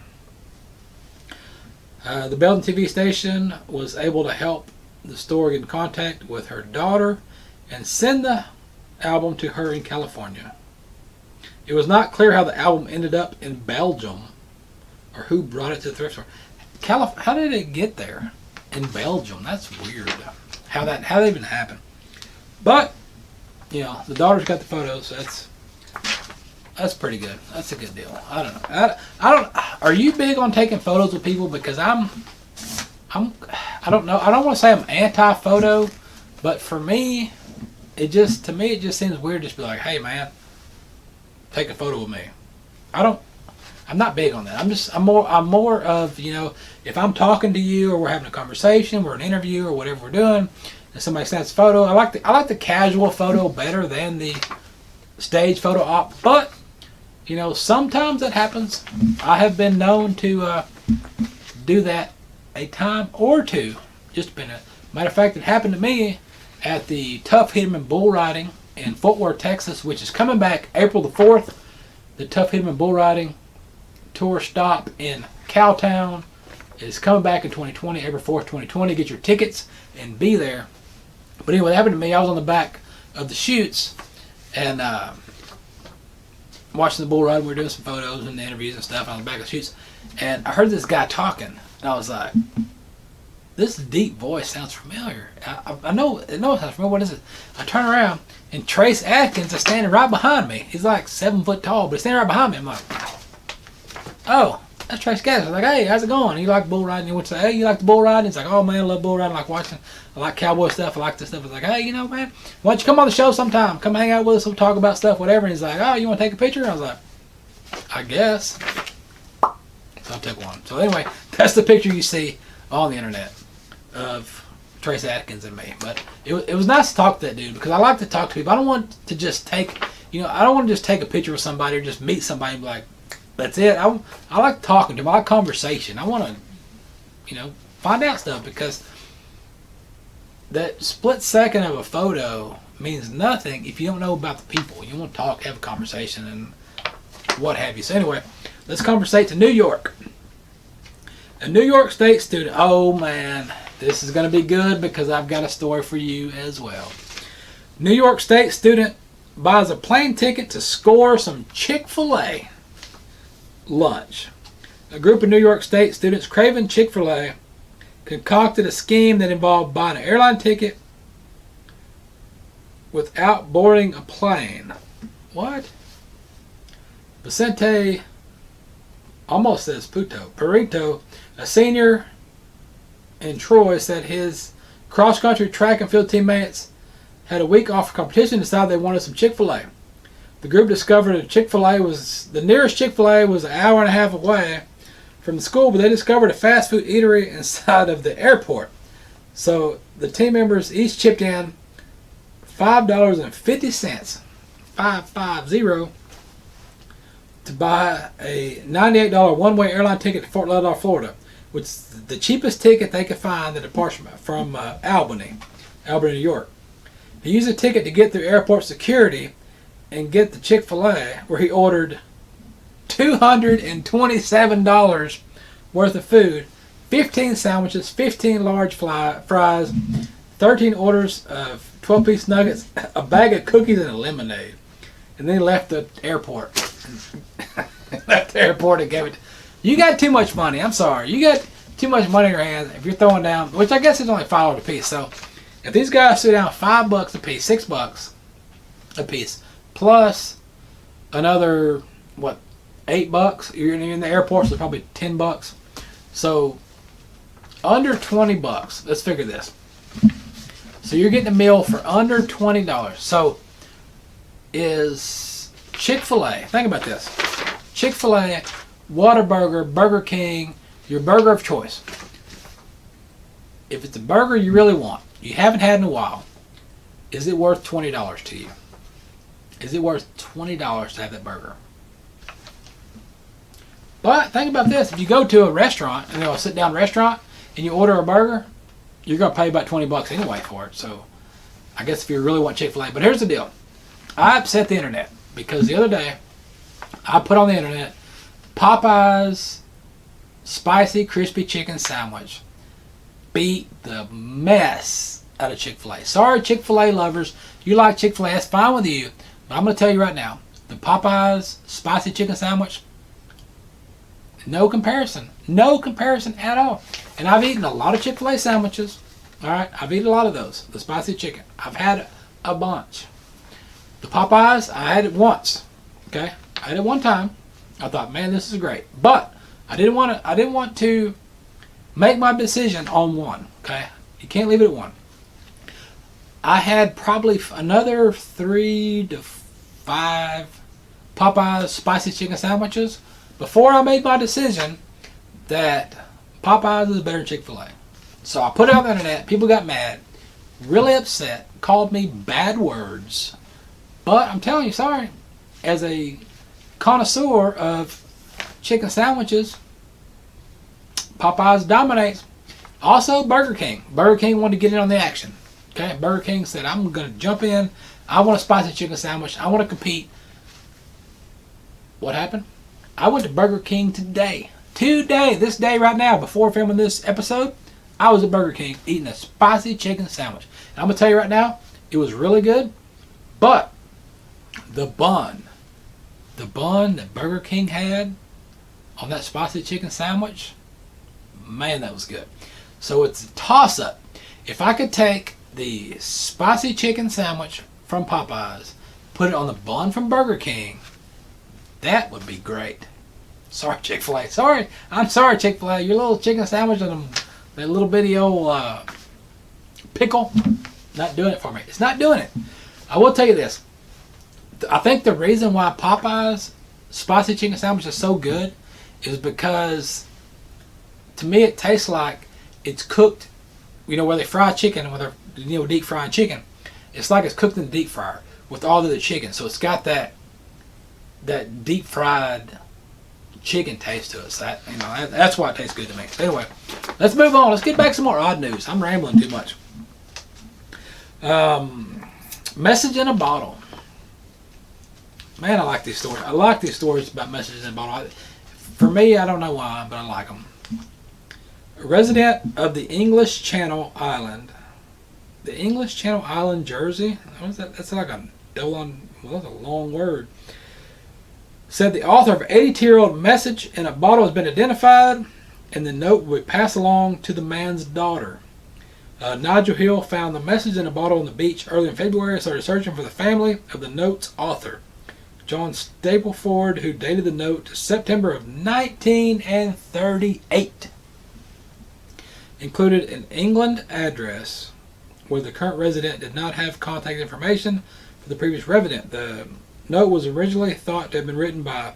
The Belgian TV station was able to help the store get in contact with her daughter and send the album to her in California. It was not clear how the album ended up in Belgium or who brought it to the thrift store. How did it get there in Belgium? That's weird. how that even happened. But you know, the daughter's got the photos. That's pretty good. That's a good deal. I don't know. I don't. Are you big on taking photos with people? Because I don't know. I don't want to say I'm anti-photo, but for me, it just seems weird. Just be like, hey man, take a photo with me. I'm not big on that. I'm more of, you know, if I'm talking to you or we're having a conversation, we're an interview or whatever we're doing, and somebody snaps a photo, I like the casual photo better than the stage photo op. But you know, sometimes that happens. I have been known to do that a time or two. Just been a matter of fact, it happened to me at the Tough Hitman Bull Riding in Fort Worth, Texas, which is coming back April the 4th. The Tough Hitman Bull Riding tour stop in Cowtown is coming back in 2020, April 4th, 2020. Get your tickets and be there. But anyway, what happened to me, I was on the back of the chutes and watching the bull ride. We were doing some photos and the interviews and stuff on the back of the chutes. And I heard this guy talking. And I was like, this deep voice sounds familiar. I know it sounds familiar. What is it? I turn around and Trace Atkins is standing right behind me. He's like 7 foot tall, but he's standing right behind me. I'm like, oh, that's Trace Atkins. I'm like, hey, how's it going? You like bull riding? He would say, hey, you like the bull riding? He's like, oh man, I love bull riding. I like watching. I like cowboy stuff. I like this stuff. I was like, hey, you know, man, why don't you come on the show sometime? Come hang out with us. We'll talk about stuff, whatever. And he's like, oh, you want to take a picture? I was like, I guess. So I took one. So anyway, that's the picture you see on the internet of Trace Atkins and me. But it was nice to talk to that dude because I like to talk to people. I don't want to just take, you know, I don't want to just take a picture with somebody or just meet somebody and be like, that's it. I like talking to them. I like conversation. I want to, you know, find out stuff because that split second of a photo means nothing if you don't know about the people. You want to talk, have a conversation, and what have you. So anyway, let's conversate to New York. A New York State student. Oh man, this is going to be good because I've got a story for you as well. New York State student buys a plane ticket to score some Chick-fil-A lunch. A group of New York State students craving Chick-fil-A concocted a scheme that involved buying an airline ticket without boarding a plane. What? Vicente almost says Perito, a senior in Troy, said his cross-country track and field teammates had a week off for competition and decided they wanted some Chick-fil-A. The group discovered the nearest Chick-fil-A was an hour and a half away from the school, but they discovered a fast food eatery inside of the airport. So the team members each chipped in $5.50, 550, to buy a $98 one-way airline ticket to Fort Lauderdale, Florida, which is the cheapest ticket they could find that departs from Albany, New York. He used a ticket to get through airport security and get the Chick-fil-A, where he ordered $227 worth of food, 15 sandwiches, 15 large fries, 13 orders of 12-piece nuggets, a bag of cookies, and a lemonade. And then he left the airport. And gave it. You got too much money. I'm sorry. You got too much money in your hands if you're throwing down, which I guess is only $5 a piece. So if these guys threw down $5 a piece, $6 a piece, plus another, what, $8? You're in the airport, so probably $10. So under $20. Let's figure this. So you're getting a meal for under $20. So is Chick-fil-A, think about this. Chick-fil-A, Whataburger, Burger King, your burger of choice. If it's a burger you really want, you haven't had in a while, is it worth $20 to you? Is it worth $20 to have that burger? But think about this. If you go to a restaurant, a sit-down restaurant, and you order a burger, you're going to pay about $20 anyway for it. So I guess if you really want Chick-fil-A. But here's the deal. I upset the internet because the other day I put on the internet Popeye's spicy crispy chicken sandwich beat the mess out of Chick-fil-A. Sorry, Chick-fil-A lovers. You like Chick-fil-A, that's fine with you. But I'm going to tell you right now, the Popeye's spicy chicken sandwich, no comparison. No comparison at all. And I've eaten a lot of Chick-fil-A sandwiches. All right, I've eaten a lot of those. The spicy chicken, I've had a bunch. The Popeyes, I had it once. Okay, I had it one time. I thought, man, this is great, but I didn't want to make my decision on one. Okay, you can't leave it at one. I had probably another 3 to 5 Popeyes spicy chicken sandwiches before I made my decision that Popeyes is better than Chick-fil-A. So I put it on the internet. People got mad, really upset, called me bad words. But I'm telling you, sorry, as a connoisseur of chicken sandwiches, Popeyes dominates. Also, Burger King. Burger King wanted to get in on the action. Okay, Burger King said, I'm going to jump in. I want a spicy chicken sandwich. I want to compete. What happened? I went to Burger King today. This day right now, before filming this episode, I was at Burger King eating a spicy chicken sandwich. And I'm going to tell you right now, it was really good. But the bun that Burger King had on that spicy chicken sandwich, man, that was good. So it's a toss-up. If I could take the spicy chicken sandwich from Popeyes, put it on the bun from Burger King, that would be great. Sorry, Chick-fil-A. I'm sorry, Chick-fil-A. Your little chicken sandwich and that little bitty old pickle, not doing it for me. It's not doing it. I will tell you this. I think the reason why Popeyes spicy chicken sandwich is so good is because, to me, it tastes like it's cooked. You know, where they fry chicken, where they're deep frying chicken. It's like it's cooked in the deep fryer with all of the chicken. So it's got that deep fried chicken taste to it. So that's why it tastes good to me. So anyway, let's move on. Let's get back to some more odd news. I'm rambling too much. Message in a bottle. Man, I like these stories. I like these stories about messages in a bottle. For me, I don't know why, but I like them. A resident of the English Channel Island. The English Channel Island, Jersey? What is that? That's like a Dolan. Well, that's a long word. Said the author of an 82-year-old message in a bottle has been identified, and the note will be passed along to the man's daughter. Nigel Hill found the message in a bottle on the beach early in February and started searching for the family of the note's author, John Stapleford, who dated the note to September of 1938. Included an England address where the current resident did not have contact information for the previous resident. The note was originally thought to have been written by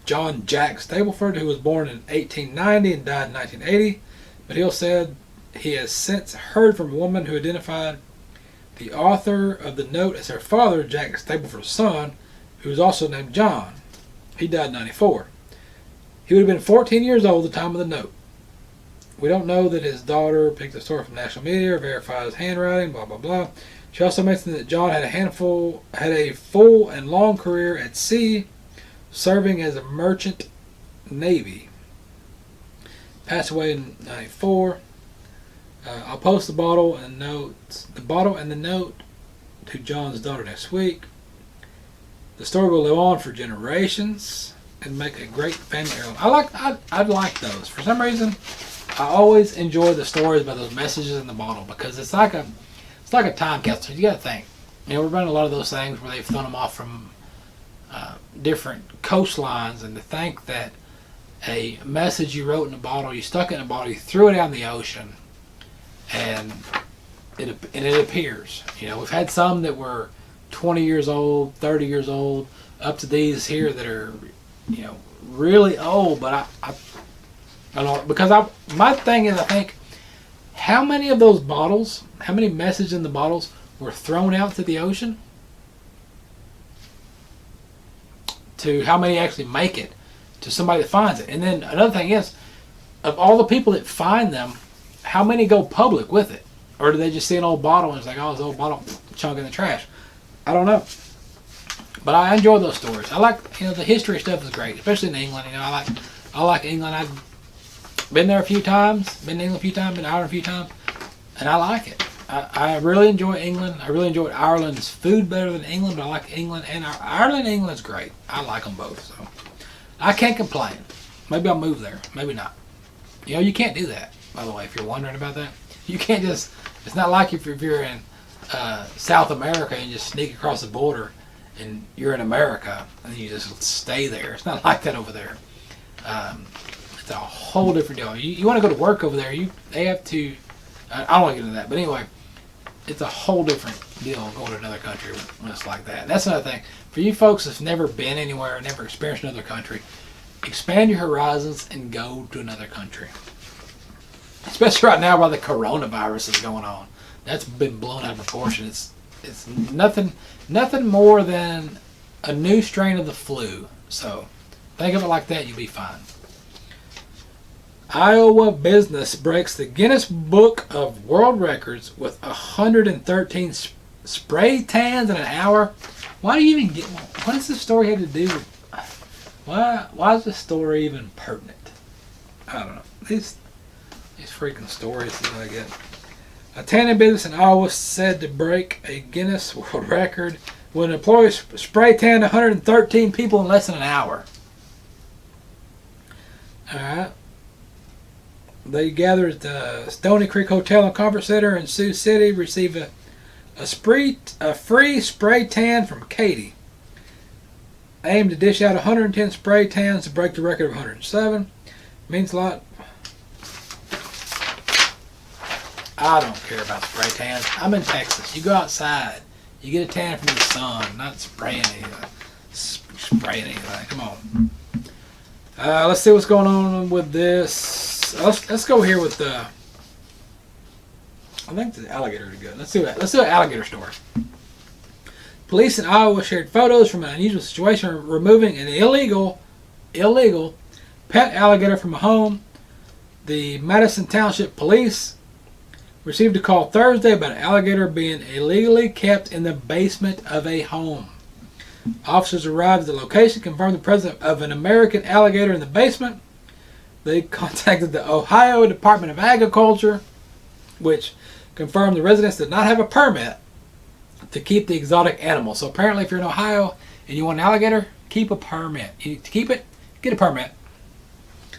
John Jack Stapleford, who was born in 1890 and died in 1980. But Hill said he has since heard from a woman who identified the author of the note as her father, Jack Stapleford's son, who was also named John. He died in 94. He would have been 14 years old at the time of the note. We don't know that his daughter picked the story from national media or verified his handwriting, blah, blah, blah. She also mentioned that John had a full and long career at sea, serving as a merchant navy. Passed away in 94. I'll post the bottle and the note to John's daughter next week. The story will live on for generations and make a great family heirloom. I like those. For some reason, I always enjoy the stories about those messages in the bottle because it's like a time capsule. You got to think. We're running a lot of those things where they've thrown them off from different coastlines, and to think that a message you wrote in a bottle, you stuck it in a bottle, you threw it out in the ocean, and it appears. We've had some that were 20 years old, 30 years old, up to these here that are, really old. But I don't know, because my thing is, I think, how many of those bottles, how many messages in the bottles were thrown out to the ocean? To how many actually make it to somebody that finds it? And then another thing is, of all the people that find them, how many go public with it? Or do they just see an old bottle and it's like, oh, it's an old bottle, chunk in the trash? I don't know. But I enjoy those stories. I like, the history stuff is great, especially in England. I like England. I've been there a few times, been to England a few times, been to Ireland a few times, and I like it. I really enjoy England. I really enjoy Ireland's food better than England, but I like England, and Ireland and England's great. I like them both, so I can't complain. Maybe I'll move there, maybe not. You can't do that, by the way, if you're wondering about that. You can't just. It's not like if you're in South America and you just sneak across the border and you're in America and you just stay there. It's not like that over there. It's a whole different deal. You want to go to work over there, they have to. I don't want to get into that, but anyway, it's a whole different deal going to another country when it's like that. That's another thing. For you folks that's never been anywhere, never experienced another country, expand your horizons and go to another country. Especially right now while the coronavirus is going on. That's been blown out of proportion. It's nothing more than a new strain of the flu. So think of it like that, you'll be fine. Iowa business breaks the Guinness Book of World Records with 113 spray tans in an hour. Why do you even get? What does this story have to do with? Why is this story even pertinent? I don't know. These freaking stories that I get. A tanning business in Iowa said to break a Guinness World Record when employees spray tanned 113 people in less than an hour. Alright. They gathered at the Stony Creek Hotel and Conference Center in Sioux City, received a free spray tan from Katie. Aimed to dish out 110 spray tans to break the record of 107. Means a lot. I don't care about spray tans. I'm in Texas. You go outside. You get a tan from the sun, not spraying anything. Come on. Let's see what's going on with this. Let's go here with the. I think the alligator is good. Let's do an alligator story. Police in Iowa shared photos from an unusual situation removing an illegal pet alligator from a home. The Madison Township Police received a call Thursday about an alligator being illegally kept in the basement of a home. Officers arrived at the location, confirmed the presence of an American alligator in the basement. They contacted the Ohio Department of Agriculture, which confirmed the residents did not have a permit to keep the exotic animal. So apparently if you're in Ohio and you want an alligator, keep a permit. You need to keep it, get a permit.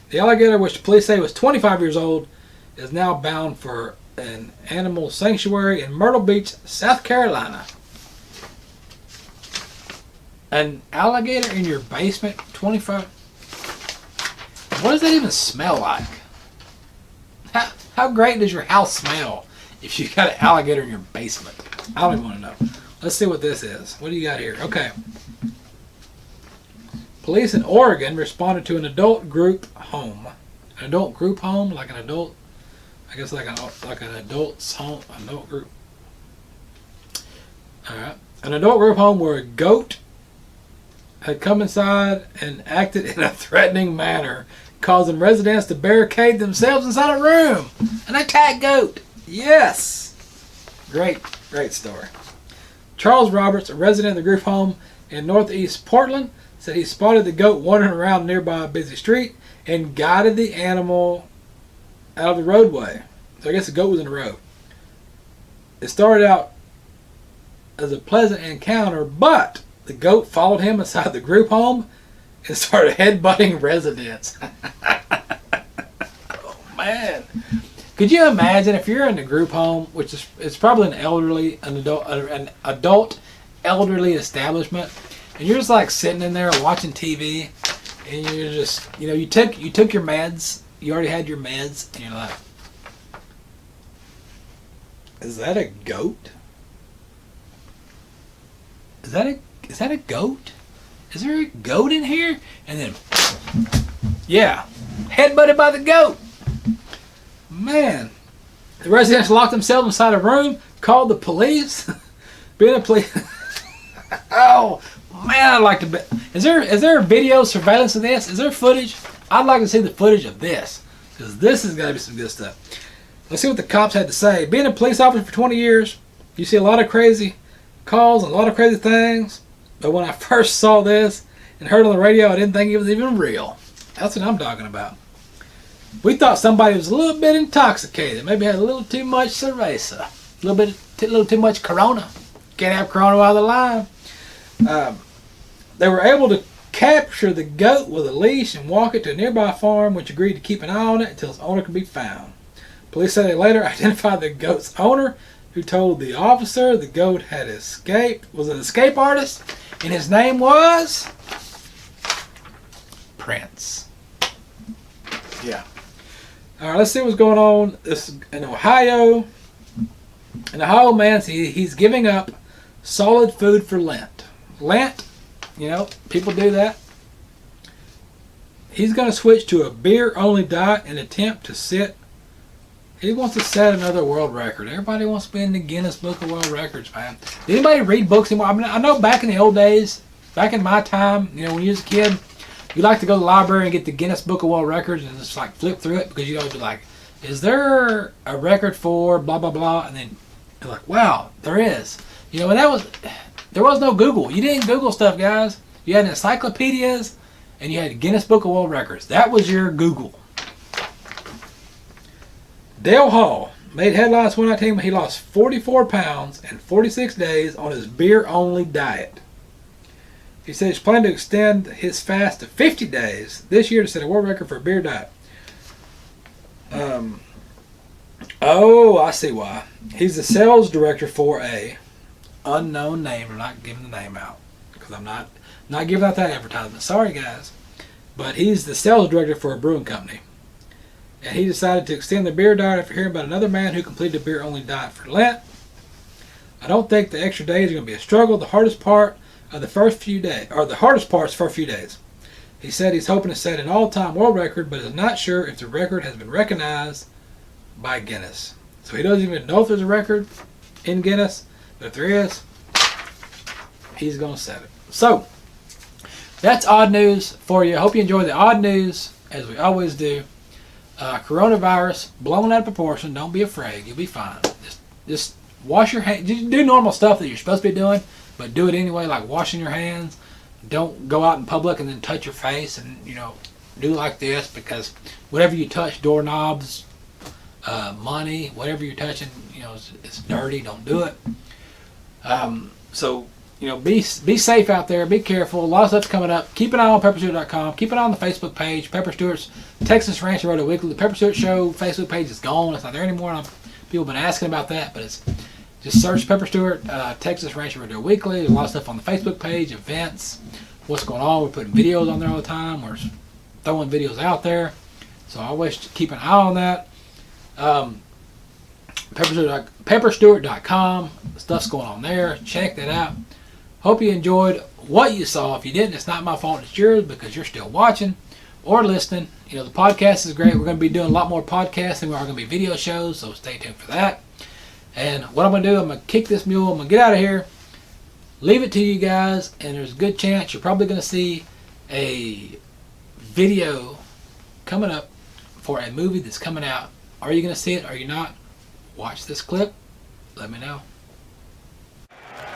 The alligator, which the police say was 25 years old, is now bound for an animal sanctuary in Myrtle Beach, South Carolina. An alligator in your basement, 25. What does that even smell like? How great does your house smell if you got an alligator in your basement? I don't even want to know. Let's see what this is. What do you got here? Okay. Police in Oregon responded to an adult group home. An adult group home, like an adult. I guess like an adult's home, adult group. All right. An adult group home where a goat had come inside and acted in a threatening manner, causing residents to barricade themselves inside a room. An attack goat. Yes. Great story. Charles Roberts, a resident of the group home in northeast Portland, said he spotted the goat wandering around nearby a busy street and guided the animal out of the roadway. So I guess the goat was in the road. It started out as a pleasant encounter, but the goat followed him inside the group home and started headbutting residents. Oh man. Could you imagine if you're in the group home, which is it's probably an adult elderly establishment, and you're just like sitting in there watching TV, and you're just you took your meds, you already had your meds, and you're like, is that a goat? Is that a goat? Is there a goat in here? And then, yeah, headbutted by the goat. Man, the residents locked themselves inside a room, called the police. Being a police. Oh man, I'd like to bet. Is there a video surveillance of this? Is there footage? I'd like to see the footage of this, because this has got to be some good stuff. Let's see what the cops had to say. Being a police officer for 20 years, you see a lot of crazy calls and a lot of crazy things. But when I first saw this and heard it on the radio, I didn't think it was even real. That's what I'm talking about. We thought somebody was a little bit intoxicated. Maybe had a little too much cerveza. A little too much Corona. Can't have Corona while they're alive. They were able to capture the goat with a leash and walk it to a nearby farm, which agreed to keep an eye on it until its owner could be found. Police say they later identified the goat's owner, who told the officer the goat had escaped, was an escape artist, and his name was Prince. Yeah. All right, let's see what's going on. This is in Ohio. In Ohio, man, he's giving up solid food for Lent. Lent, people do that. He's going to switch to a beer-only diet and attempt to set. He wants to set another world record. Everybody wants to be in the Guinness Book of World Records, man. Did anybody read books anymore? I mean, I know back in the old days, back in my time, when you was a kid, you like to go to the library and get the Guinness Book of World Records and just like flip through it because you'd always be like, is there a record for blah, blah, blah? And then you're like, wow, there is. And there was no Google. You didn't Google stuff, guys. You had encyclopedias and you had Guinness Book of World Records. That was your Google. Dale Hall made headlines 2019 when he lost 44 pounds in 46 days on his beer-only diet. He said he's planning to extend his fast to 50 days this year to set a world record for a beer diet. I see why. He's the sales director for a unknown name. I'm not giving the name out because I'm not giving out that advertisement. Sorry, guys. But he's the sales director for a brewing company. And he decided to extend the beer diet after hearing about another man who completed a beer-only diet for Lent. I don't think the extra days are going to be a struggle. The hardest part is the first few days. He said he's hoping to set an all-time world record, but is not sure if the record has been recognized by Guinness. So he doesn't even know if there's a record in Guinness, but if there is, he's going to set it. So, that's odd news for you. I hope you enjoy the odd news, as we always do. Coronavirus, blown out of proportion. Don't be afraid. You'll be fine. Just wash your hands. Just do normal stuff that you're supposed to be doing, but do it anyway, like washing your hands. Don't go out in public and then touch your face and, do like this, because whatever you touch, doorknobs, money, whatever you're touching, it's dirty. Don't do it. So, be safe out there. Be careful. A lot of stuff's coming up. Keep an eye on pepperstewart.com. Keep an eye on the Facebook page, Pepper Stewart's Texas Ranch Rodeo Weekly. The Pepper Stewart Show Facebook page is gone. It's not there anymore. People have been asking about that, but it's just search Pepper Stewart, Texas Ranch Rodeo Weekly. There's a lot of stuff on the Facebook page, events, what's going on. We're putting videos on there all the time. We're throwing videos out there. So I always keep an eye on that. Pepperstewart.com. Stuff's going on there. Check that out. Hope you enjoyed what you saw. If you didn't, it's not my fault. It's yours because you're still watching or listening. The podcast is great. We're going to be doing a lot more podcasts and we are going to be video shows, so stay tuned for that. And what I'm going to do, I'm going to kick this mule. I'm going to get out of here, leave it to you guys, and there's a good chance you're probably going to see a video coming up for a movie that's coming out. Are you going to see it? Are you not? Watch this clip. Let me know.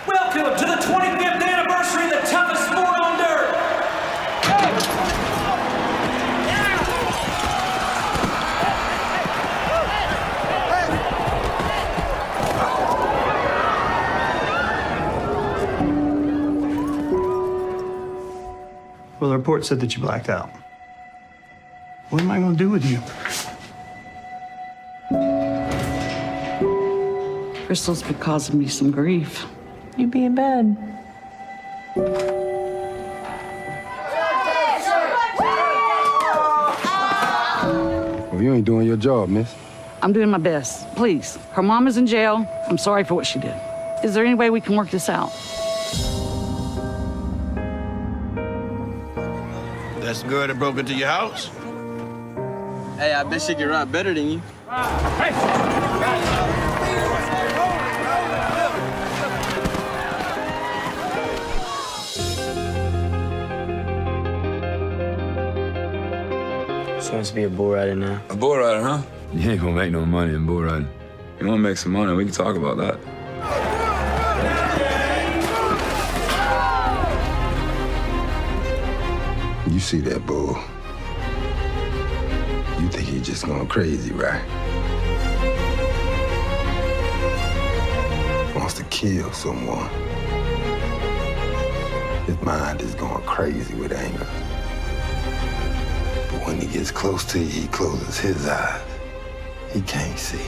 Welcome to the 25th anniversary of the toughest sport on dirt. Well, the report said that you blacked out. What am I going to do with you? Crystal's been causing me some grief. You be in bed. Well, you ain't doing your job, miss. I'm doing my best. Please. Her mom is in jail. I'm sorry for what she did. Is there any way we can work this out? That's the girl that broke into your house? Hey, I bet she can ride better than you. She wants to be a bull rider now. A bull rider, huh? You ain't gonna make no money in bull riding. You wanna make some money, we can talk about that. You see that bull. You think he's just going crazy, right? Wants to kill someone. His mind is going crazy with anger. But when he gets close to you, he closes his eyes he can't see.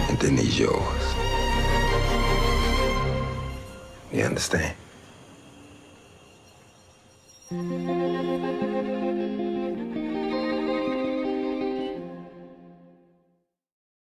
And then he's yours. You understand?